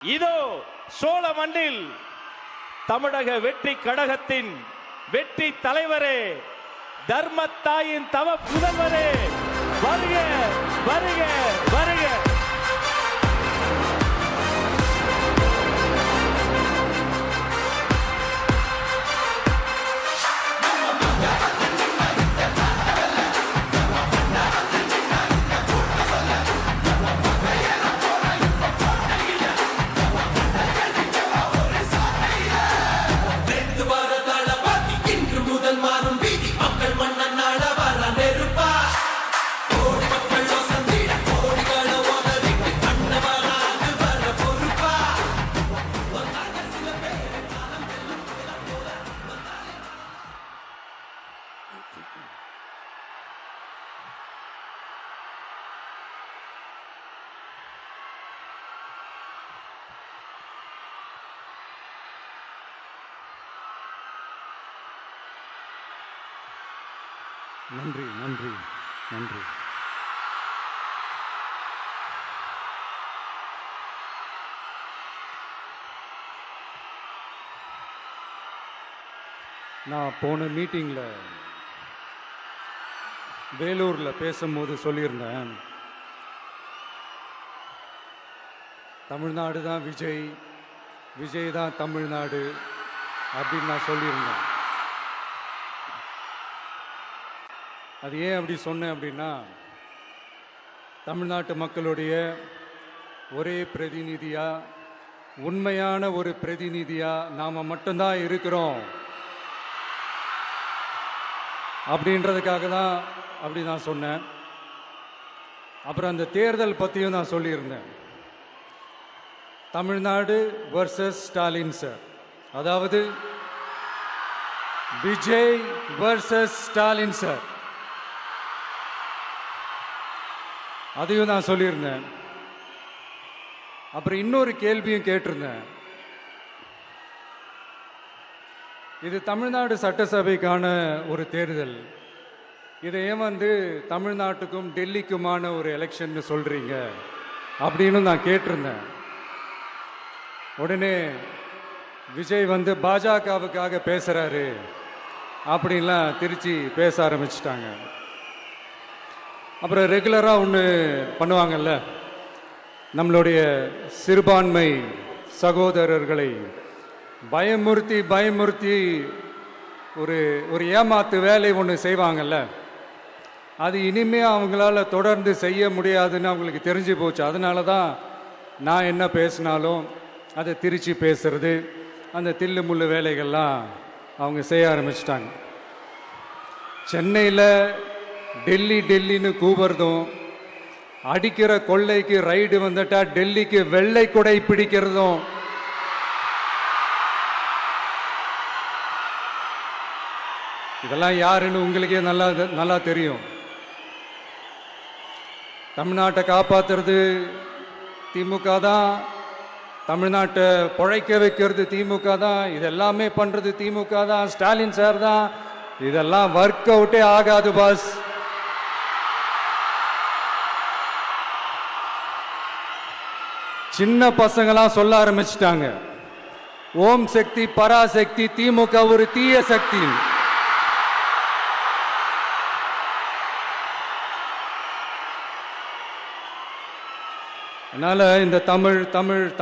இதோ சோழ மண்ணில் தமிழக வெற்றி கழகத்தின் வெற்றி தலைவரே, தர்மத்தாயின் தவ புதல்வரே, வருக வருக வருக. நன்றி நன்றி நன்றி. நான் போன மீட்டிங்கில் வேலூரில் பேசும்போது சொல்லியிருந்தேன், தமிழ்நாடு தான் விஜய், விஜய் தான் தமிழ்நாடு அப்படின்னு நான் சொல்லியிருந்தேன். அது ஏன் அப்படி சொன்னேன் அப்படின்னா, தமிழ்நாட்டு மக்களுடைய ஒரே பிரதிநிதியாக, உண்மையான ஒரு பிரதிநிதியாக நாம் மட்டும்தான் இருக்கிறோம் அப்படின்றதுக்காக தான் அப்படி நான் சொன்னேன். அப்புறம் அந்த தேர்தல் பற்றியும் நான் சொல்லியிருந்தேன். தமிழ்நாடு வர்சஸ் ஸ்டாலின் சார், அதாவது விஜய் வர்சஸ் ஸ்டாலின் சார், அதையும் நான் சொல்லியிருந்தேன். அப்புறம் இன்னொரு கேள்வியும் கேட்டிருந்தேன். இது தமிழ்நாடு சட்டசபைக்கான ஒரு தேர்தல், இதை ஏன் தமிழ்நாட்டுக்கும் டெல்லிக்குமான ஒரு எலெக்ஷன் சொல்றீங்க அப்படின்னு நான் கேட்டிருந்தேன். உடனே விஜய் பாஜகவுக்காக பேசுறாரு அப்படின்லாம் திருச்சி பேச ஆரம்பிச்சிட்டாங்க. அப்புறம் ரெகுலராக ஒன்று பண்ணுவாங்கல்ல, நம்மளுடைய சிறுபான்மை சகோதரர்களை பயமுறுத்தி பயமுறுத்தி ஒரு ஏமாத்து வேலை ஒன்று செய்வாங்கல்ல, அது இனிமே அவங்களால தொடர்ந்து செய்ய முடியாதுன்னு அவங்களுக்கு தெரிஞ்சு போச்சு. அதனால தான் நான் என்ன பேசினாலும் அதை திருச்சி பேசுறது, அந்த தில்லு முள்ளு வேலைகள்லாம் அவங்க செய்ய ஆரம்பிச்சிட்டாங்க. சென்னையில் டெல்லி டெல்லின்னு கூவுறதும், அடிக்கிற கொள்ளைக்கு ரைடு வந்துட்டா டெல்லிக்கு வெள்ளை கொடை பிடிக்கிறதும், இதெல்லாம் யாருன்னு உங்களுக்கே நல்லா தெரியும். தமிழ்நாட்டை காப்பாத்துறது திமுக தான், தமிழ்நாட்டை பொழைக்க வைக்கிறது திமுக தான், இதெல்லாமே பண்றது திமுக தான், ஸ்டாலின் சார் தான். இதெல்லாம் ஒர்க் அவுட்டே ஆகாது பாஸ். சின்ன பசங்களாம் சொல்ல ஆரம்பிச்சிட்டாங்க, ஓம் சக்தி பராசக்தி, திமுக ஒரு தீய சக்தி. அதனால இந்த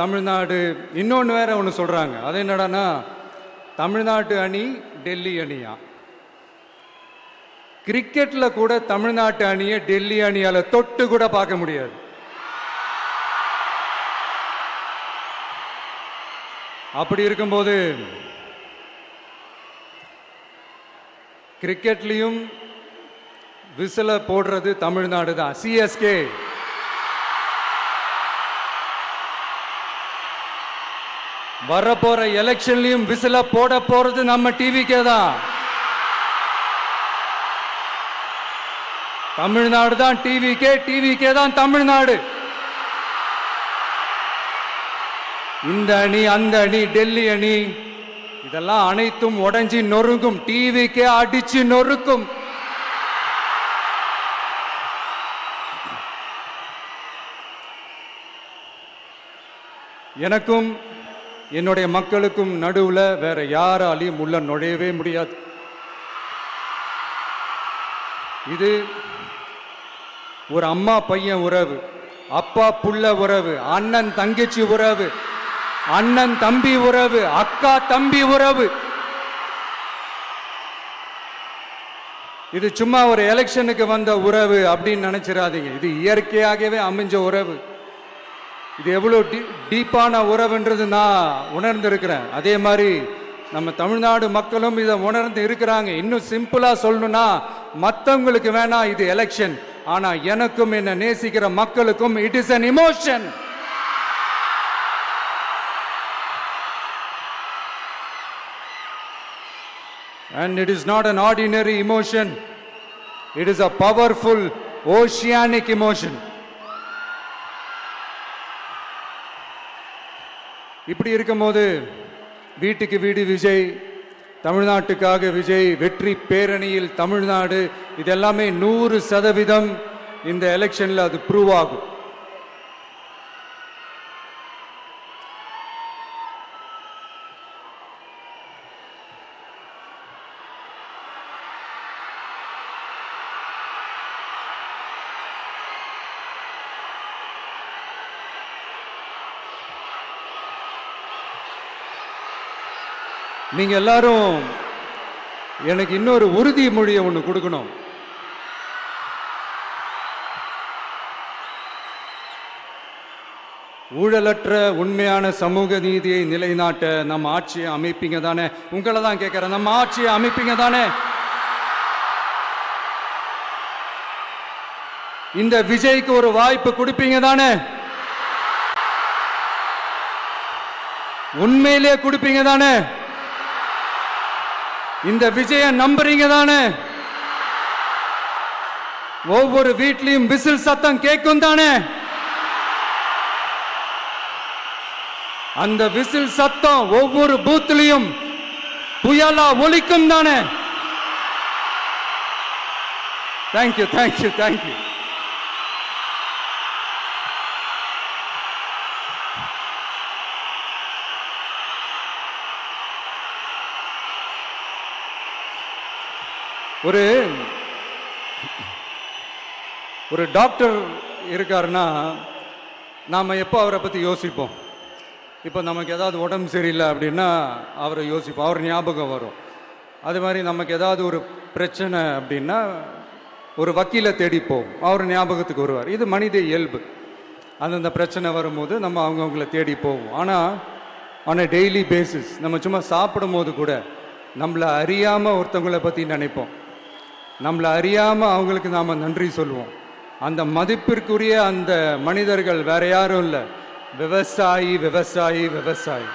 தமிழ்நாடு இன்னொன்று வேற ஒன்று சொல்றாங்க. அது என்னடான்னா, தமிழ்நாட்டு அணி டெல்லி அணியா. கிரிக்கெட்ல கூட தமிழ்நாட்டு அணியை டெல்லி அணியால தொட்டு கூட பார்க்க முடியாது. அப்படி இருக்கும்போது கிரிக்கெட்லயும் விசில போடுறது தமிழ்நாடு தான், சிஎஸ்கே. வரப்போற எலெக்ஷன்லயும் விசில போட போறது நம்ம டிவிக்கே தான். தமிழ்நாடு தான் டிவிக்கே, டிவிக்கே தான் தமிழ்நாடு. இந்த அணி அந்த அணி டெல்லி அணி இதெல்லாம் அனைத்தும் உடைஞ்சி நொறுங்கும், டிவிக்கே அடிச்சு நொறுக்கும். எனக்கும் என்னுடைய மக்களுக்கும் நடுவுல வேற யாராலையும் உள்ள நுழையவே முடியாது. இது ஒரு அம்மா பையன் உறவு, அப்பா புள்ள உறவு, அண்ணன் தங்கச்சி உறவு, அண்ணன் தம்பி உறவு, அக்கா தம்பி உறவு. இது சும்மா ஒரு எலெக்ஷனுக்கு வந்த உறவு அப்படின்னு நினைச்சிடாதீங்க. இது இயற்கையாகவே அமைஞ்ச உறவு. இது எவ்வளவு டீப்பான உறவுன்றது நான் உணர்ந்திருக்கிறேன். அதே மாதிரி நம்ம தமிழ்நாடு மக்களும் இதை உணர்ந்து இருக்கிறாங்க. இன்னும் சிம்பிளா சொல்லணும்னா, மற்றவங்களுக்கு வேணா இது எலெக்ஷன், ஆனா எனக்கும் என்ன நேசிக்கிற மக்களுக்கும் it is an emotion. And it is not an ordinary emotion. It is a powerful oceanic emotion. இப்படி இருக்கும்போது வீட்டுக்கு வீடு விஜய், தமிழ்நாட்டுக்காக விஜய், வெற்றி பேரணியில் தமிழ்நாடு, இதெல்லாமே 100% இந்த எலெக்ஷன்ல அது ப்ரூவ் ஆகும். நீங்க எல்லாரும் எனக்கு இன்னொரு உறுதிமொழியை ஒன்று கொடுக்கணும். ஊழலற்ற உண்மையான சமூக நீதியை நிலைநாட்ட நம்ம ஆட்சியை அமைப்பீங்க தானே? உங்களை தான் கேட்கிறேன், நம்ம ஆட்சியை அமைப்பீங்க தானே? இந்த விஜய்க்கு ஒரு வாய்ப்பு கொடுப்பீங்க தானே? உண்மையிலே கொடுப்பீங்க தானே? இந்த விஜய நம்புறீங்க தானே? ஒவ்வொரு வீட்லயும் விசில் சத்தம் கேட்கும் தானே? அந்த விசில் சத்தம் ஒவ்வொரு பூத்திலையும் புயலா ஒலிக்கும் தானே? Thank you, thank you, thank you. ஒரு டாக்டர் இருக்காருன்னா நாம எப்போ அவரை பத்தி யோசிப்போம்? இப்போ நமக்கு ஏதாவது உடம்பு சரியில்லை அப்படின்னா அவரை யோசிப்போம், அவர் ஞாபகம் வரும். அது மாதிரி நமக்கு ஏதாவது ஒரு பிரச்சனை அப்படின்னா ஒரு வக்கீலை தேடிப்போம், அவர் ஞாபகத்துக்கு வருவார். இது மனித இயல்பு. அந்தந்த பிரச்சனை வரும்போது நம்ம அவங்கவுங்கள தேடி போவோம். ஆனால் ஆன் அ டெய்லி பேசிஸ் நம்ம சும்மா சாப்பிடும் போது கூட நம்மளை அறியாமல் ஒருத்தவங்களை பற்றி நினைப்போம். நம்மளை அறியாமல் அவங்களுக்கு நாம் நன்றி சொல்லுவோம். அந்த மதிப்பிற்குரிய அந்த மனிதர்கள் வேற யாரும் இல்லை, விவசாயி, விவசாயி, விவசாயி.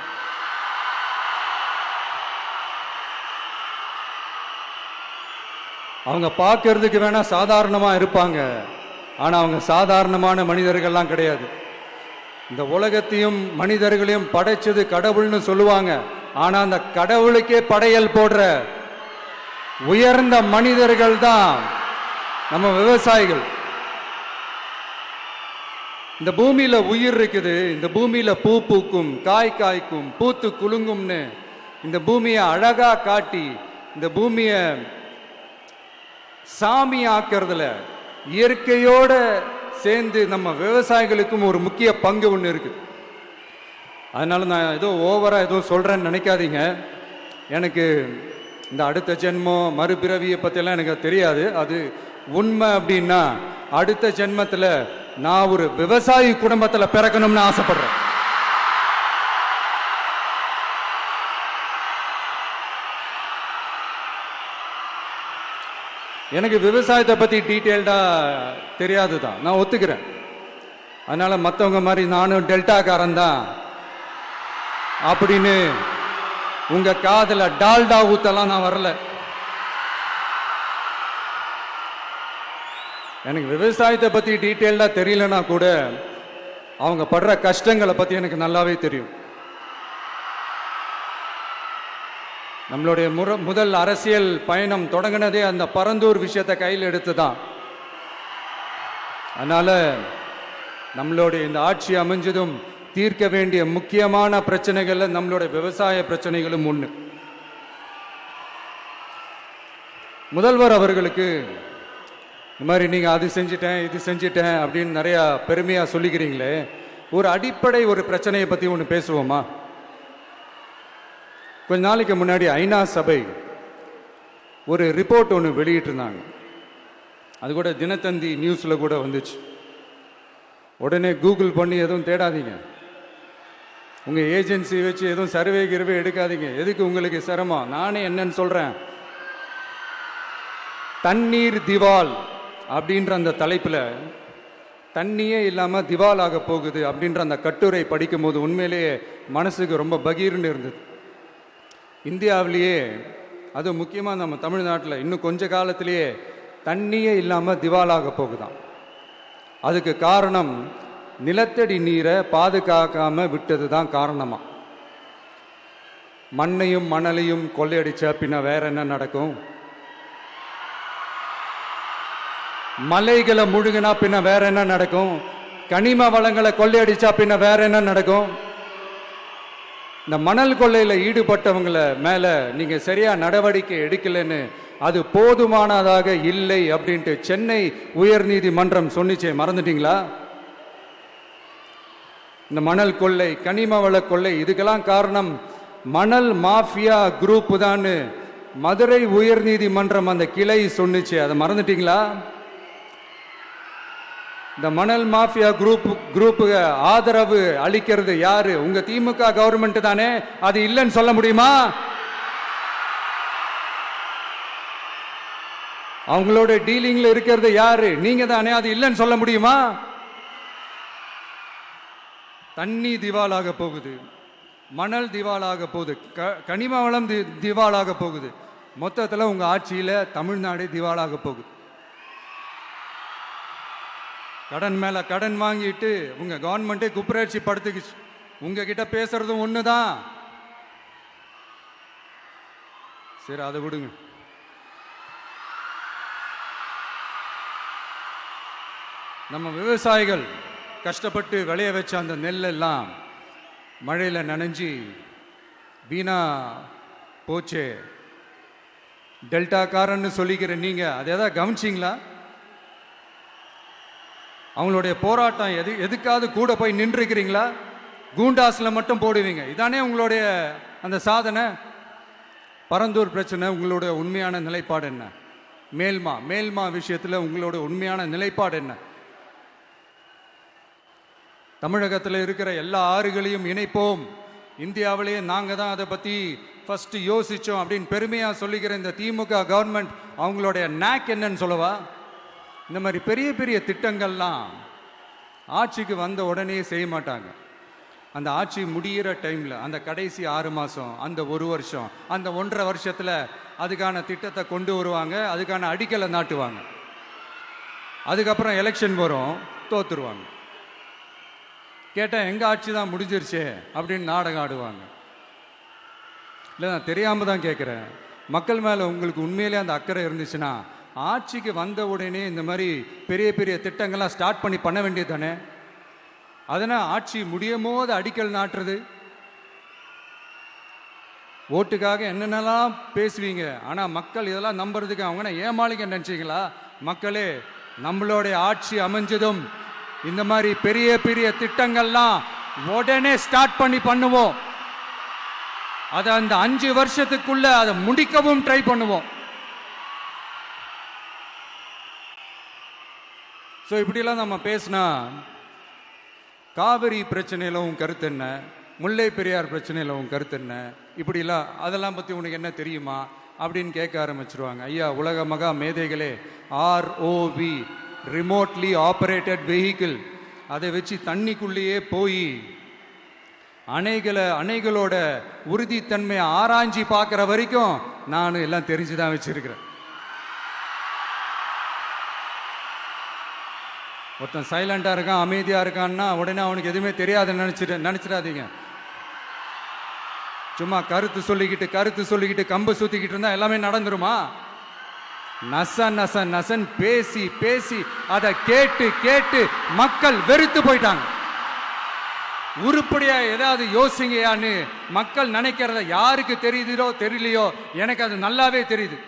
அவங்க பார்க்கறதுக்கு வேணா சாதாரணமா இருப்பாங்க, ஆனா அவங்க சாதாரணமான மனிதர்கள்லாம் கிடையாது. இந்த உலகத்தையும் மனிதர்களையும் படைச்சது கடவுள்னு சொல்லுவாங்க, ஆனா அந்த கடவுளுக்கே படையல் போடுற உயர்ந்த மனிதர்கள் தான் நம்ம விவசாயிகள். இந்த பூமியில உயிர் இருக்குது, இந்த பூமியில பூ பூக்கும், காய் காய்க்கும், பூத்து குலுங்கும்னு இந்த பூமியை அழகா காட்டி இந்த பூமியை சாமி ஆக்கிறதுல இயற்கையோட சேர்ந்து நம்ம விவசாயிகளுக்கும் ஒரு முக்கிய பங்கு ஒன்று இருக்குது. அதனால நான் ஏதோ ஓவரா ஏதோ சொல்றேன்னு நினைக்காதீங்க. எனக்கு இந்த அடுத்த ஜென்மம் மறுபிறவியை பற்றியெல்லாம் எனக்கு தெரியாது. அது உண்மை அப்படின்னா அடுத்த ஜென்மத்தில் நான் ஒரு விவசாயி குடும்பத்தில் பிறக்கணும்னு ஆசைப்படுறேன். எனக்கு விவசாயத்தை பற்றி டீட்டெயில்டாக தெரியாது தான், நான் ஒத்துக்கிறேன். அதனால மற்றவங்க மாதிரி நானும் டெல்டாக்காரன் தான் அப்படின்னு உங்க காதுல டால்டா ஊத்தலாம் நான் வரல. எனக்கு விவசாயத்தை பத்தி டீட்டெயில்டா தெரியலனா கூட அவங்க படுற கஷ்டங்களை பத்தி எனக்கு நல்லாவே தெரியும். நம்மளுடைய முதல் அரசியல் பயணம் தொடங்கினதே அந்த பரந்தூர் விஷயத்தை கையில் எடுத்துதான். அதனால நம்மளுடைய இந்த ஆட்சி அமைஞ்சதும் தீர்க்க வேண்டிய முக்கியமான பிரச்சனைகள்ல நம்மளுடைய விவசாய பிரச்சனைகளும் ஒன்று. முதல்வர் அவர்களுக்கு இந்த மாதிரி நீங்க அது செஞ்சிட்டேன் இது செஞ்சிட்டேன் அப்படின்னு நிறைய பெருமையா சொல்லிக்கிறீங்களே, ஒரு அடிப்படை ஒரு பிரச்சனையை பத்தி ஒன்று பேசுவோமா? கொஞ்ச நாளைக்கு முன்னாடி ஐநா சபை ஒரு ரிப்போர்ட் ஒன்று வெளியிட்டிருந்தாங்க. அது கூட தினத்தந்தி நியூஸ்ல கூட வந்துச்சு. உடனே கூகுள் பண்ணி எதுவும் தேடாதீங்க, உங்க ஏஜென்சி வச்சு எதுவும் சர்வே கிருவே எடுக்காதீங்க. எதுக்கு உங்களுக்கு சிரமம்? நானே என்னன்னு சொல்றேன். தண்ணீர் திவால் அப்படின்ற அந்த தலைப்புல தண்ணியே இல்லாம திவால் ஆக போகுது அப்படின்ற அந்த கட்டுரை படிக்கும் போது உண்மையிலேயே மனசுக்கு ரொம்ப பகீர்னு இருந்தது. இந்தியாவிலேயே அது முக்கியமாக நம்ம தமிழ்நாட்டில் இன்னும் கொஞ்ச காலத்திலேயே தண்ணியே இல்லாமல் திவாலாக போகுதான். அதுக்கு காரணம் நிலத்தடி நீரை பாதுகாக்காம விட்டது தான் காரணமா. மண்ணையும் மணலையும் கொள்ளையடிச்சா பின்ன வேற என்ன நடக்கும்? மலைகளை முழுகினா பின்ன வேற என்ன நடக்கும்? கனிம வளங்களை கொள்ளையடிச்சா பின்ன வேற என்ன நடக்கும்? இந்த மணல் கொள்ளையில ஈடுபட்டவங்கள மேல நீங்க சரியா நடவடிக்கை எடுக்கலன்னு அது போதுமானதாக இல்லை அப்படின்ட்டு சென்னை உயர்நீதிமன்றம் சொன்னிச்சே, மறந்துட்டீங்களா? இந்த மணல் கொள்ளை, கனிம வள கொள்ளை, இதுக்கெல்லாம் காரணம் மணல் மாஃபியா குரூப் தான் மதுரை உயர்நீதிமன்றம் அந்த கிளை சொன்னிச்சே, அதை மறந்துட்டீங்களா? இந்த மணல் மாஃபியா குரூப்புக்கு ஆதரவு அளிக்கிறது யாரு? உங்க திமுக கவர்மெண்ட் தானே. அது இல்லைன்னு சொல்ல முடியுமா? அவங்களோட டீலிங்ல இருக்கிறது யாரு? நீங்க தானே. அது இல்லைன்னு சொல்ல முடியுமா? தண்ணி திவாலாக போகுது, மணல் திவாலாக போகுது, கனிம வளம் திவாலாக போகுது. மொத்தத்தில் உங்க ஆட்சியில தமிழ்நாடு திவாலாக போகுது. கடன் மேல கடன் வாங்கிட்டு உங்க கவர்மெண்டே குப்பராட்சி படுத்துக்குச்சு. உங்ககிட்ட பேசுறதும் ஒண்ணுதான். சரி, அதை விடுங்க. நம்ம விவசாயிகள் கஷ்டப்பட்டு விளைய வச்ச அந்த நெல் எல்லாம் மழையில நனைஞ்சி வீணா போச்சே. டெல்டாக்காரன்னு சொல்லிக்கிற நீங்க அதை ஏதாவது கவனிச்சிங்களா? அவங்களுடைய போராட்டம் எதுக்காவது கூட போய் நின்றுக்கிறீங்களா? கூண்டாஸ்ல மட்டும் போடுவீங்க. இதானே உங்களுடைய அந்த சாதனை. பரந்தூர் பிரச்சனை, உங்களுடைய உண்மையான நிலைப்பாடு என்ன? மேல்மா விஷயத்துல உங்களோட உண்மையான நிலைப்பாடு என்ன? தமிழகத்தில் இருக்கிற எல்லா ஆறுகளையும் இணைப்போம், இந்தியாவிலேயே நாங்க தான் அதை பத்தி ஃபர்ஸ்ட் யோசிச்சோம் அப்படின்னு பெருமையா சொல்லிக்கிற இந்த திமுக கவர்மெண்ட் அவங்களுடைய நாக் என்னன்னு சொல்லவா? இந்த மாதிரி பெரிய பெரிய திட்டங்கள்லாம் ஆட்சிக்கு வந்த உடனே செய்ய மாட்டாங்க. அந்த ஆட்சி முடிகிற டைம்ல, அந்த கடைசி 6 மாசம், அந்த 1 வருஷம், அந்த 1.5 வருஷத்துல அதுக்கான திட்டத்தை கொண்டு வருவாங்க, அதுக்கான அடிக்கலை நாட்டுவாங்க. அதுக்கப்புறம் எலெக்ஷன் வரும், தோத்துருவாங்க. கேட்டேன், எங்க ஆட்சி தான் முடிஞ்சிருச்சே அப்படின்னு நாடகம் ஆடுவாங்க. இல்லை, நான் தெரியாம தான் கேட்குறேன். மக்கள் மேல உங்களுக்கு உண்மையிலே அந்த அக்கறை இருந்துச்சுன்னா ஆட்சிக்கு வந்த உடனே இந்த மாதிரி பெரிய பெரிய திட்டங்கள்லாம் ஸ்டார்ட் பண்ண வேண்டியது தானே. அதனால் ஆட்சி முடியும் போது அடிக்கல் நாட்டுறது. ஓட்டுக்காக என்னென்னலாம் பேசுவீங்க, ஆனால் மக்கள் இதெல்லாம் நம்புறதுக்கு அவங்க ஏமாளிங்க நினைச்சீங்களா? மக்களே, நம்மளுடைய ஆட்சி அமைஞ்சதும் இந்த மாதிரி பெரிய பெரிய திட்டங்கள்லாம் உடனே ஸ்டார்ட் பண்ணுவோம். அதை அந்த 5 வருஷத்துக்குள்ள அதை முடிக்கவும் ட்ரை பண்ணுவோம். ஸோ இப்படிலாம் நம்ம பேசினா காவிரி பிரச்சனையில் உன் கருத்து என்ன, முல்லை பெரியார் பிரச்சனையில் உன் கருத்து என்ன, இப்படிலாம் அதெல்லாம் பற்றி உனக்கு என்ன தெரியுமா அப்படின்னு கேட்க ஆரம்பிச்சிருவாங்க. ஐயா, உலக மகா மேதைகளே, ROV, ரிமோட்லி ஆப்ரேட்டட் வெஹிக்கிள், அதை வச்சு தண்ணிக்குள்ளேயே போய் அணைகளோட உறுதித்தன்மையை ஆராய்ச்சி பார்க்குற வரைக்கும் நான் எல்லாம் தெரிஞ்சுதான் வச்சிருக்கிறேன். ஒருத்தன் சைலண்டா இருக்கான், அமைதியா இருக்கான்னா உடனே அவனுக்கு எதுவுமே தெரியாதுன்னு நினைச்சிடாதீங்க. சும்மா கருத்து சொல்லிக்கிட்டு கம்பு சுத்திக்கிட்டு இருந்தா எல்லாமே நடந்துருமா? நசன் பேசி அதை கேட்டு மக்கள் வெறுத்து போயிட்டாங்க. உருப்படியா ஏதாவது யோசிங்கயான்னு மக்கள் நினைக்கிறத யாருக்கு தெரியுதோ தெரியலையோ, எனக்கு அது நல்லாவே தெரியுது.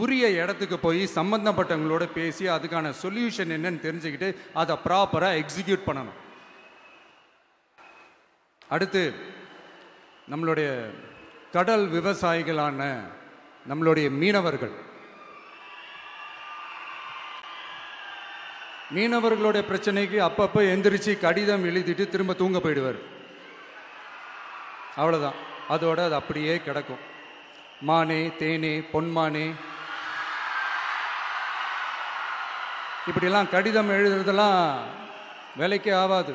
உரிய இடத்துக்கு போய் சம்பந்தப்பட்டவங்களோட பேசி அதுக்கான சொல்யூஷன் என்னன்னு தெரிஞ்சுக்கிட்டு அதை ப்ராப்பரா எக்ஸிக்யூட் பண்ணணும். அடுத்து நம்மளுடைய கடல் விவசாயிகளான நம்மளுடைய மீனவர்களுடைய பிரச்சனைக்கு அப்பப்போ எந்திரிச்சு கடிதம் எழுதிட்டு திரும்ப தூங்க போயிடுவார். அவ்வளோதான், அதோட அது அப்படியே கிடக்கும். மானே தேனே பொன்மானே இப்படிலாம் கடிதம் எழுதுறதெல்லாம் வேலைக்கே ஆகாது.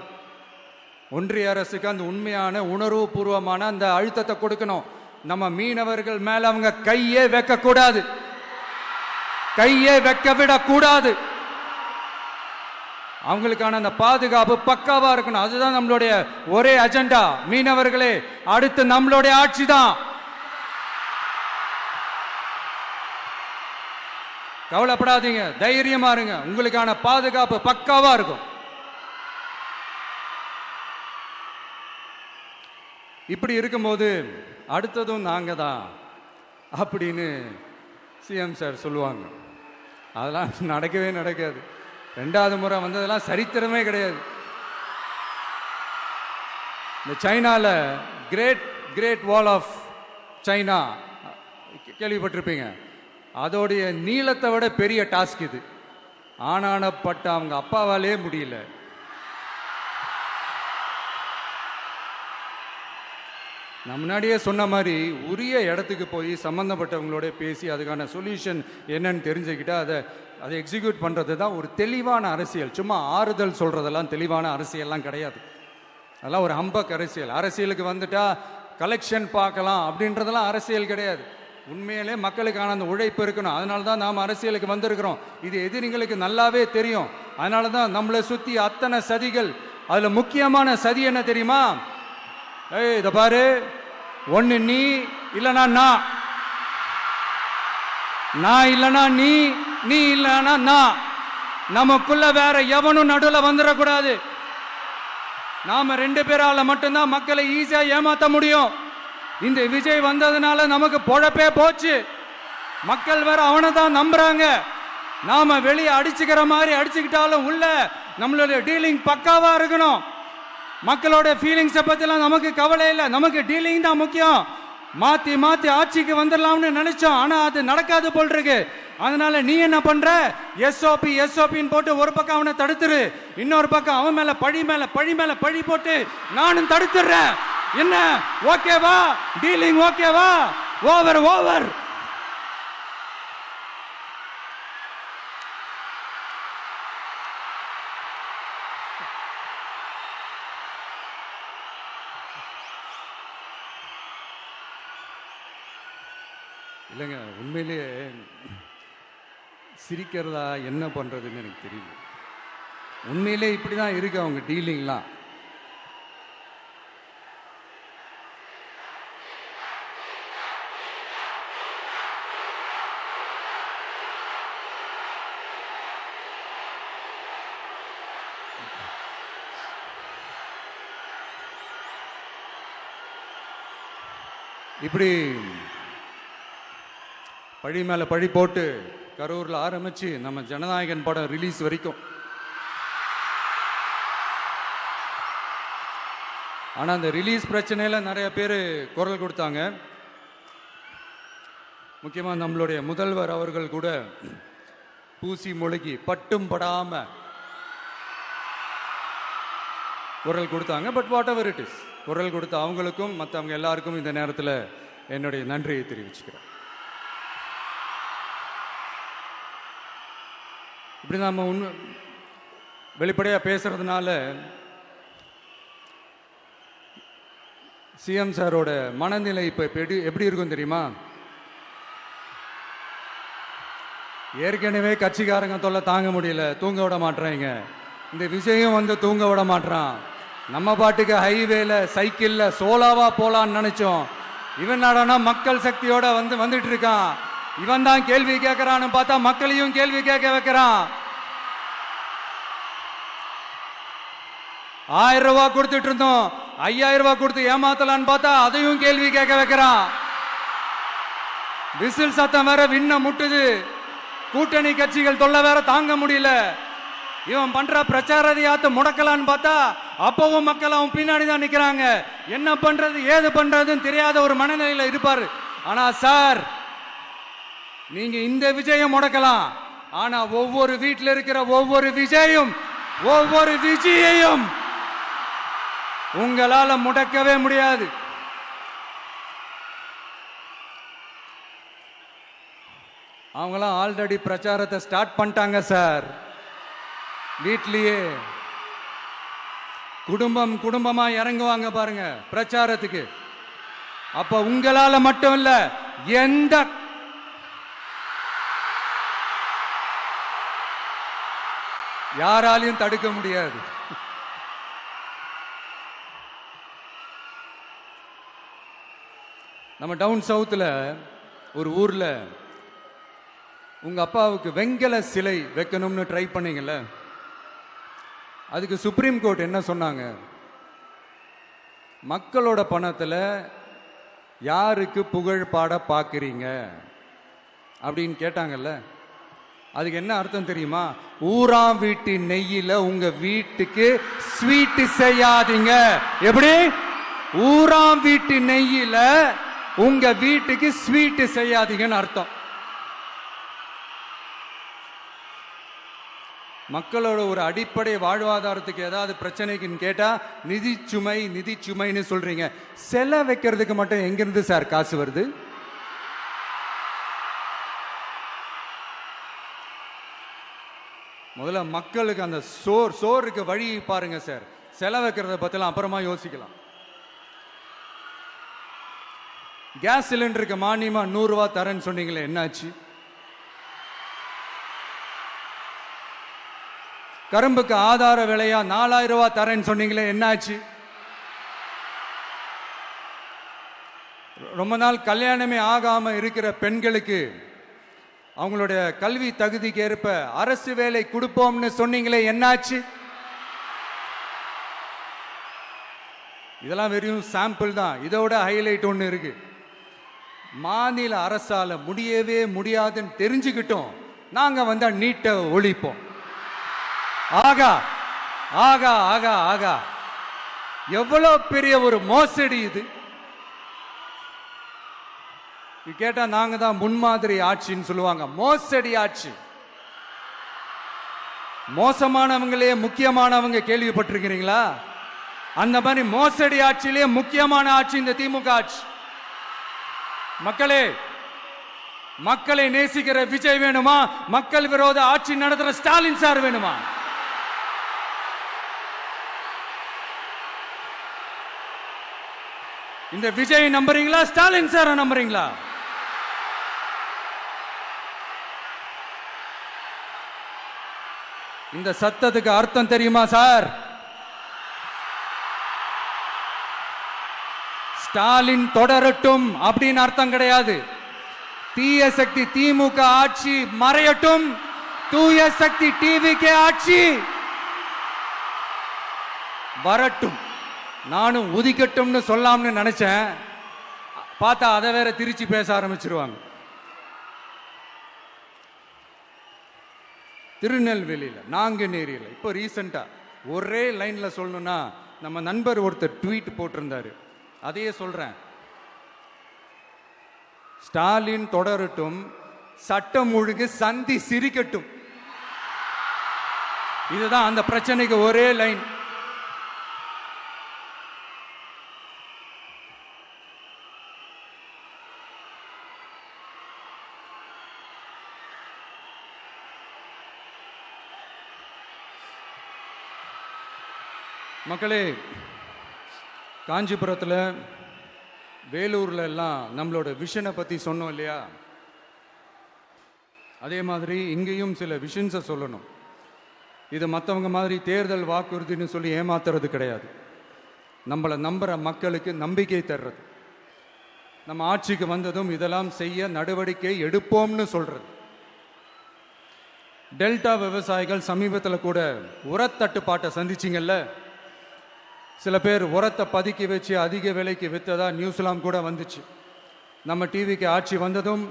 ஒன்றிய அரசுக்கு அந்த உண்மையான உணர்வுபூர்வமான அந்த அழுத்தத்தை கொடுக்கணும். நம்ம மீனவர்கள் மேல அவங்க கையே வைக்க கூடாது, கையே வைக்க விடக்கூடாது. அவங்களுக்கான அந்த பாதுகாப்பு பக்காவா இருக்கணும். அதுதான் நம்மளுடைய ஒரே அஜெண்டா. மீனவர்களே, அடுத்து நம்மளுடைய ஆட்சி தான். கவலைப்படாதீங்க, தைரியமா இருங்க, உங்களுக்கான பாதுகாப்பு பக்காவா இருக்கும். இப்படி இருக்கும்போது அடுத்ததும் நாங்க தான் அப்படின்னு சிஎம் சார் சொல்லுவாங்க. அதெல்லாம் நடக்கவே நடக்காது. 2வது முறை வந்ததெல்லாம் சரித்திரமே கிடையாது. இந்த சைனால கிரேட் வால் ஆஃப் சைனா கேள்விப்பட்டிருப்பீங்க. அதோடைய நீளத்தை விட பெரிய டாஸ்க் இது. ஆனானப்பட்ட அவங்க அப்பாவாலே முடியல. நான் முன்னாடியே சொன்ன மாதிரி உரிய இடத்துக்கு போய் சம்பந்தப்பட்டவங்களோட பேசி அதுக்கான சொல்யூஷன் என்னன்னு தெரிஞ்சுக்கிட்டா அதை எக்ஸிக்யூட் பண்ணுறது தான் ஒரு தெளிவான அரசியல். சும்மா ஆறுதல் சொல்கிறதெல்லாம் தெளிவான அரசியல்லாம் கிடையாது. அதெல்லாம் ஒரு ஹம்பக் அரசியல். அரசியலுக்கு வந்துட்டா கலெக்ஷன் பார்க்கலாம் அப்படின்றதெல்லாம் அரசியல் கிடையாது. உண்மையிலே மக்களுக்கான அந்த உழைப்பு இருக்கணும். அதனால தான் நாம் அரசியலுக்கு வந்திருக்கிறோம். இது எதிரிங்களுக்கு நல்லாவே தெரியும். அதனால தான் நம்மளை சுற்றி அத்தனை சதிகள். அதில் முக்கியமான சதி என்ன தெரியுமா? இதை பாரு, ஒன்று நீ இல்லைனா நான் இல்லைனா நீ இல்லைனா நான். நமக்குள்ள வேற எவனும் நடுவில் வந்துடக்கூடாது. நாம 2 பேரால மட்டும்தான் மக்களை ஈஸியா ஏமாத்த முடியும். இந்த விஜய் வந்ததுனால நமக்கு பொழப்பே போச்சு. மக்கள் வேற அவனை தான் நம்புறாங்க. நாம வெளியே அடிச்சுக்கிற மாதிரி அடிச்சுக்கிட்டாலும் உள்ள நம்மளுடைய டீலிங் பக்காவா இருக்கணும். மக்களோட ஃபீலிங்ஸை பத்திலாம் நமக்கு கவலை இல்லை. நமக்கு டீலிங் தான் முக்கியம். மாத்தி ஆட்சிக்கு வந்துடலாம்னு நினைச்சோம், ஆனா அது நடக்காது போல் இருக்கு. அதனால நீ என்ன பண்ற? எஸ்ஓபின்னு போட்டு ஒரு பக்கம் அவனை தடுத்துரு, இன்னொரு பக்கம் அவன் மேல பழி போட்டு நானும் தடுத்துடுறேன். என்ன ஓகேவா? டீலிங் ஓகேவா? ஓவர். இல்லைங்க, உண்மையிலேயே சிரிக்கிறதா என்ன பண்றதுன்னு எனக்கு தெரியல. உண்மையிலே இப்படிதான் இருக்கு அவங்க டீலிங்லாம். இப்படி பழி மேல பழி போட்டு கரூர்ல ஆரம்பிச்சு நம்ம ஜனநாயகன் படம் ரிலீஸ் வரைக்கும். ஆனா அந்த ரிலீஸ் பிரச்சனையில நிறைய பேர் குரல் கொடுத்தாங்க. முக்கியமா நம்மளுடைய முதல்வர் அவர்கள் கூட பூசி மொழிகி பட்டும் படாம குரல் கொடுத்தாங்க. But what ever it is, குரல் கொடுத்த அவங்களுக்கும் மற்றவங்க எல்லாருக்கும் இந்த நேரத்தில் என்னுடைய நன்றியை தெரிவிச்சுக்கிறேன். இப்படி நம்ம வெளிப்படையாக பேசுறதுனால சிஎம் சாரோட மனநிலை இப்போ எப்படி இருக்கும் தெரியுமா? ஏற்கனவே கட்சிக்காரங்க தொல்லை தாங்க முடியல, தூங்க விட மாட்டேறாங்க. இந்த விஜயும் வந்து தூங்க விட மாட்டான். நம்ம பாட்டுக்கு ஹைவேல சைக்கிள்ல சோலாவா போலான்னு நினைச்சோம். இவன் நாடானா மக்கள் சக்தியோட வந்துட்டு இருக்கான். இவன் தான் கேள்வி கேட்கிறான்னு பார்த்தா மக்களையும் கேள்வி கேட்க வைக்கிறான். 1000 ரூபாய் கொடுத்துட்டு இருந்தோம், 5000 ரூபாய் கொடுத்து ஏமாத்தலான்னு பார்த்தா அதையும் கேள்வி கேட்க வைக்கிறான். விசில் சத்தம் வேற விண்ண முட்டுது. கூட்டணி கட்சிகள் தொல்லை வேற தாங்க முடியல. இவன் பண்ற பிரச்சாரத்தையாத்த முடக்கலான்னு பார்த்தா அப்பவும் மக்கள் அவன் பின்னாடி தான் நிக்கிறாங்க. என்ன பண்றது ஏது பண்றதுன்னு தெரியாத ஒரு மனநிலையில இருப்பாரு. ஆனா சார், நீங்க இந்த விஜயம் முடக்கலாம், ஆனா ஒவ்வொரு வீட்டில் இருக்கிற ஒவ்வொரு விஜயையும் உங்களால முடக்கவே முடியாது. அவங்களாம் ஆல்ரெடி பிரச்சாரத்தை ஸ்டார்ட் பண்ணிட்டாங்க சார். வீட்லயே குடும்பமா இறங்குவாங்க பாருங்க பிரச்சாரத்துக்கு. அப்ப உங்களால மட்டும் இல்ல, எந்த யாராலையும் தடுக்க முடியாது. நம்ம டவுன் சவுத்துல ஒரு ஊர்ல உங்க அப்பாவுக்கு வெங்கல சிலை வைக்கணும்னு ட்ரை பண்ணீங்கல்ல, அதுக்கு சுப்ரீம் கோர்ட் என்ன சொன்னாங்க? மக்களோட பணத்துல யாருக்கு புகழ் பாட பாக்குறீங்க அப்படின்னு கேட்டாங்கல்ல. அதுக்கு என்ன அர்த்தம் தெரியுமா? ஊராம் வீட்டு நெய்யில உங்க வீட்டுக்கு ஸ்வீட் செய்யாதீங்க. எப்படி? ஊராம் வீட்டு நெய்யில உங்க வீட்டுக்கு ஸ்வீட் செய்யாதீங்கன்னு அர்த்தம். மக்களோட ஒரு அடிப்படை வாழ்வாதாரத்துக்கு ஏதாவது பிரச்சனைக்குன்னு கேட்டா நிதி சுமைன்னு சொல்றீங்க. செலை வைக்கிறதுக்கு மட்டும் எங்கிருந்து சார் காசு வருது? முதல்ல மக்களுக்கு அந்த சோறுக்கு வழி பாருங்க சார். செலை வைக்கிறத பத்திலாம் அப்புறமா யோசிக்கலாம். கேஸ் சிலிண்டருக்கு மானியமா 100 ரூபாய் தரேன்னு சொன்னீங்களே, என்னாச்சு? கரும்புக்கு ஆதார விலையா 4000 ரூபாய் தரேன்னு சொன்னீங்களே, என்னாச்சு? ரொம்ப நாள் கல்யாணமே ஆகாம இருக்கிற பெண்களுக்கு அவங்களுடைய கல்வி தகுதிக்கு ஏற்ப அரசு வேலை கொடுப்போம்னு சொன்னீங்களே, என்னாச்சு? இதெல்லாம் வெறும் சாம்பிள் தான். இதோட ஹைலைட் ஒன்று இருக்கு. மாநில அரசால முடியவே முடியாதுன்னு தெரிஞ்சுக்கிட்டோம், நாங்க வந்தா நீட்டை ஒழிப்போம். ஆகா ஆகா ஆகா ஆகா, எவ்வளவு பெரிய ஒரு மோசடி இது! கேட்டா நாங்க தான் முன்மாதிரி ஆட்சின்னு சொல்லுவாங்க. மோசடி ஆட்சி. மோசமானவங்களே முக்கியமானவங்க கேள்விப்பட்டிருக்கிறீங்களா? அந்த மாதிரி மோசடி ஆட்சியிலே முக்கியமான ஆட்சி இந்த திமுக ஆட்சி. மக்களை நேசிக்கிற விஜய் வேணுமா? மக்கள் விரோத ஆட்சி நடத்துற ஸ்டாலின் சார் வேணுமா? இந்த விஜய் நம்புறீங்களா, ஸ்டாலின் சார் நம்புறீங்களா? இந்த சத்தத்துக்கு அர்த்தம் தெரியுமா சார்? ஸ்டாலின் தொடரட்டும் அப்படின்னு அர்த்தம் கிடையாது. தீய சக்தி திமுக ஆட்சி மறையட்டும், தூய சக்தி டிவிகே ஆட்சி வரட்டும். நானும் உதிக்கட்டும்னு சொல்லாம்னு நினைச்சேன், பார்த்தா அதை வேற திருச்சி பேச ஆரம்பிச்சிருவாங்க. திருநெல்வேலியில், நாங்குநேரியில் இப்போ ரீசெண்டா ஒரே லைன்ல சொல்லணும்னா, நம்ம நண்பர் ஒருத்தர் ட்வீட் போட்டிருந்தாரு, அதையே சொல்றேன். ஸ்டாலின் தொடரட்டும், சட்டம் ஒழுங்கு சந்தி சிரிக்கட்டும். இதுதான் அந்த பிரச்சனைக்கு ஒரே லைன். மக்களே, காஞ்சிபுரத்தில், வேலூர்ல எல்லாம் நம்மளோட விஷனை பத்தி சொன்னோம் இல்லையா? அதே மாதிரி இங்கேயும் சில விஷன்ஸை சொல்லணும். இது மற்றவங்க மாதிரி தேர்தல் வாக்குறுதின்னு சொல்லி ஏமாத்துறது கிடையாது. நம்மளை நம்புற மக்களுக்கு நம்பிக்கை தர்றது. நம்ம ஆட்சிக்கு வந்ததும் இதெல்லாம் செய்ய நடவடிக்கை எடுப்போம்னு சொல்றது. டெல்டா விவசாயிகள் சமீபத்தில் கூட உரத்தட்டுப்பாட்டை சந்திச்சிங்கல்ல, சில பேர் உரத்தை பதுக்கி வச்சு அதிக விலைக்கு விற்றதா நியூஸ்லாம் கூட வந்துச்சு. நம்ம டிவிக்கு ஆட்சி வந்ததும்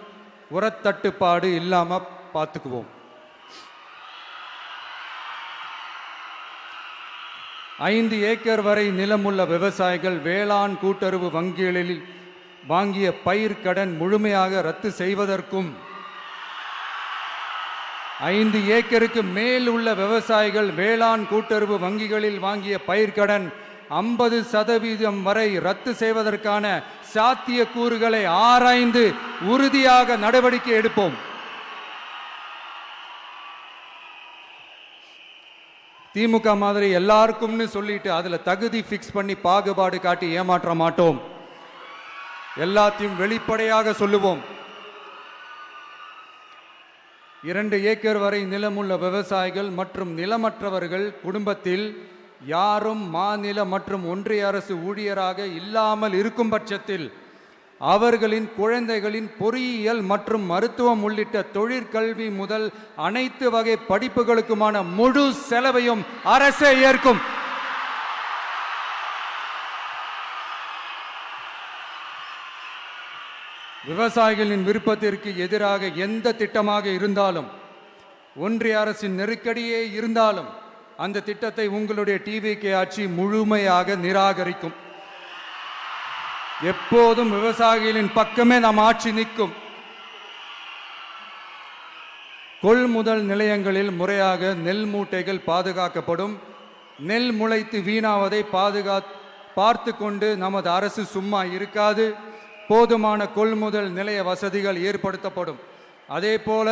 உரத்தட்டுப்பாடு இல்லாம பார்த்துக்குவோம். 5 ஏக்கர் வரை நிலமுள்ள விவசாயிகள் வேளாண் கூட்டுறவு வங்கிகளில் வாங்கிய பயிர் கடன் முழுமையாக ரத்து செய்வதற்கும் 5 ஏக்கருக்கு மேல் உள்ள விவசாயிகள் வேளாண் கூட்டுறவு வங்கிகளில் வாங்கிய பயிர்க்கடன் 50% வரை ரத்து செய்வதற்கான சாத்திய கூறுகளை ஆராய்ந்து உறுதியாக நடவடிக்கை எடுப்போம். திமுக மாதிரி எல்லாருக்கும்னு சொல்லிட்டு அதுல தகுதி பிக்ஸ் பண்ணி பாகுபாடு காட்டி ஏமாற்ற மாட்டோம். எல்லாத்தையும் வெளிப்படையாக சொல்லுவோம். 2 ஏக்கர் வரை நிலமுள்ள விவசாயிகள் மற்றும் நிலமற்றவர்கள் குடும்பத்தில் யாரும் மாநில மற்றும் ஒன்றிய அரசு ஊழியராக இல்லாமல் இருக்கும் பட்சத்தில் அவர்களின் குழந்தைகளின் பொறியியல் மற்றும் மருத்துவம் உள்ளிட்ட தொழிற்கல்வி முதல் அனைத்து வகை படிப்புகளுக்குமான முழு செலவையும் அரசே ஏற்கும். விவசாயிகளின் விருப்பத்திற்கு எதிராக எந்த திட்டமாக இருந்தாலும், ஒன்றிய அரசின் நெருக்கடியே இருந்தாலும் அந்த திட்டத்தை உங்களுடைய டிவிகே ஆட்சி முழுமையாக நிராகரிக்கும். எப்போதும் விவசாயிகளின் பக்கமே நம் ஆட்சி நிற்கும். கொள்முதல் நிலையங்களில் முறையாக நெல் மூட்டைகள் பாதுகாக்கப்படும். நெல் முளைத்து வீணாவதை பார்த்து கொண்டு நமது அரசு சும்மா இருக்காது. போதுமான கொள்முதல் நிலைய வசதிகள் ஏற்படுத்தப்படும். அதே போல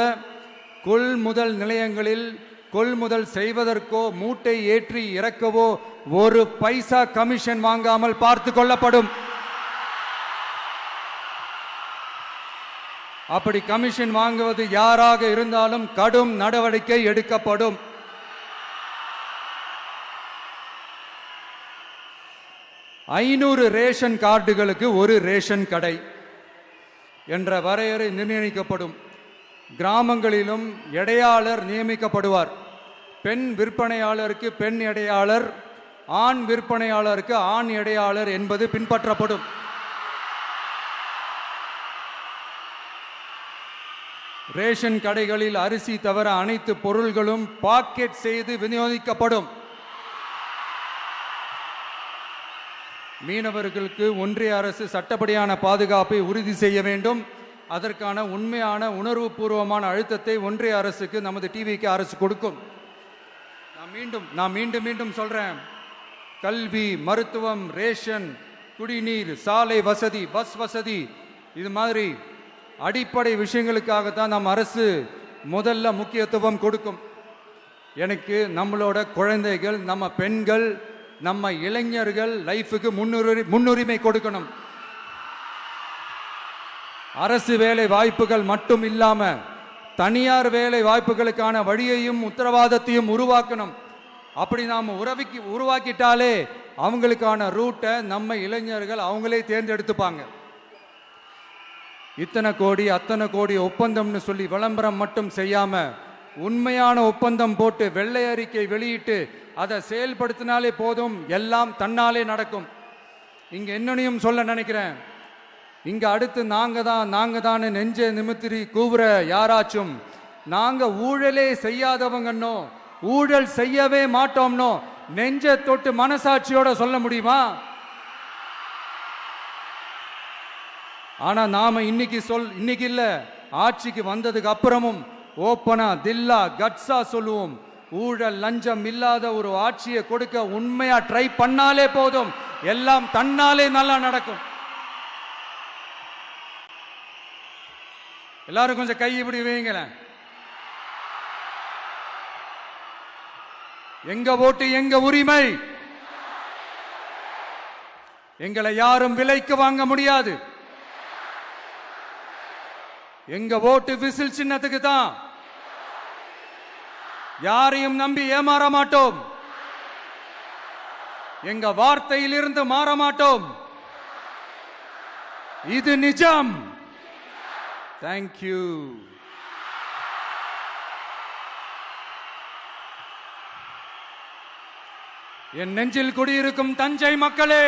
கொள்முதல் நிலையங்களில் கொள்முதல் செய்வதற்கோ மூட்டை ஏற்றி இறக்கவோ 1 பைசா கமிஷன் வாங்காமல் பார்த்து கொள்ளப்படும். அப்படி கமிஷன் வாங்குவது யாராக இருந்தாலும் கடும் நடவடிக்கை எடுக்கப்படும். ஐநூறு ரேஷன் கார்டுகளுக்கு 1 ரேஷன் கடை என்ற வரையறை நிர்ணயிக்கப்படும். கிராமங்களிலும் எடையாளர் நியமிக்கப்படுவார். பெண் விற்பனையாளருக்கு பெண் எடையாளர், ஆண் விற்பனையாளருக்கு ஆண் எடையாளர் என்பது பின்பற்றப்படும். ரேஷன் கடைகளில் அரிசி தவிர அனைத்து பொருள்களும் பாக்கெட் செய்து விநியோகிக்கப்படும். மீனவர்களுக்கு ஒன்றிய அரசு சட்டப்படியான பாதுகாப்பை உறுதி செய்ய வேண்டும். அதற்கான உண்மையான உணர்வுபூர்வமான அழுத்தத்தை ஒன்றிய அரசுக்கு நமது டிவிக்கு அரசு கொடுக்கும். நான் மீண்டும் சொல்றேன். கல்வி, மருத்துவம், ரேஷன், குடிநீர், சாலை வசதி, பஸ் வசதி, இது மாதிரி அடிப்படை விஷயங்களுக்காகத்தான் நம் அரசு முதல்ல முக்கியத்துவம் கொடுக்கும். எனக்கு நம்மளோட குழந்தைகள், நம்ம பெண்கள், நம்ம இளைஞர்கள் லைஃபுக்கு முன்னுரிமை கொடுக்கணும். அரசு வேலை வாய்ப்புகள் மட்டும் இல்லாம தனியார் வேலை வாய்ப்புகளுக்கான வழியையும் உத்தரவாதத்தையும் உருவாக்கணும். அப்படி நாம் உருவாக்கிட்டாலே அவங்களுக்கான ரூட்டை நம்ம இளைஞர்கள் அவங்களே தேர்ந்தெடுத்துப்பாங்க. இத்தனை கோடி அத்தனை கோடி ஒப்பந்தம்னு சொல்லி விளம்பரம் மட்டும் செய்யாம உண்மையான ஒப்பந்தம் போட்டு வெள்ளை அறிக்கை வெளியிட்டு அதை செயல்படுத்தினாலே போதும், எல்லாம் தன்னாலே நடக்கும். இங்க என்னனையும் சொல்ல நினைக்கிறேன். இங்க அடுத்து நாங்க தான் நெஞ்ச நிமித்திரி கூவுற யாராச்சும் நாங்க ஊழலே செய்யாதவங்கன்னோ ஊழல் செய்யவே மாட்டோம்னோ நெஞ்ச தொட்டு மனசாட்சியோட சொல்ல முடியுமா? ஆனா நாம இன்னைக்கு இல்ல, ஆட்சிக்கு வந்ததுக்கு அப்புறமும் ஓப்பனா தில்லா கட்ஸா சொல்லுவோம். ஊழல் லஞ்சம் இல்லாத ஒரு ஆட்சியை கொடுக்க உண்மையா ட்ரை பண்ணாலே போதும், எல்லாம் தன்னாலே நல்லா நடக்கும். எல்லாரும் கொஞ்சம் கை இப்படி வைங்களேன். எங்க ஓட்டு எங்க உரிமை. எங்களை யாரும் விலைக்கு வாங்க முடியாது. எங்க ஓட்டு விசில் சின்னத்துக்கு தான். யாரையும் நம்பி ஏமாற மாட்டோம். எங்க வார்த்தையிலிருந்து மாற மாட்டோம். இது நிஜம். தேங்க்யூ. என் நெஞ்சில் குடியிருக்கும் தஞ்சை மக்களே,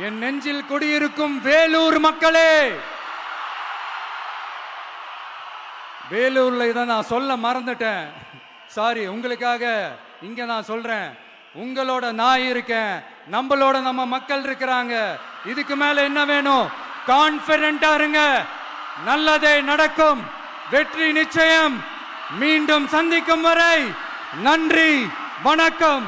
என் நெஞ்சில் குடியிருக்கும் வேலூர் மக்களே, வேலூர்ல இதை நான் சொல்ல மறந்துட்டேன், சாரி. உங்களுக்காக இங்க நான் சொல்றேன், உங்களோட நான் இருக்கேன், நம்மளோட நம்ம மக்கள் இருக்கிறாங்க. இதுக்கு மேல என்ன வேணும்? கான்பிடென்ட்டா இருங்க, நல்லதே நடக்கும், வெற்றி நிச்சயம். மீண்டும் சந்திக்கும் வரை நன்றி, வணக்கம்.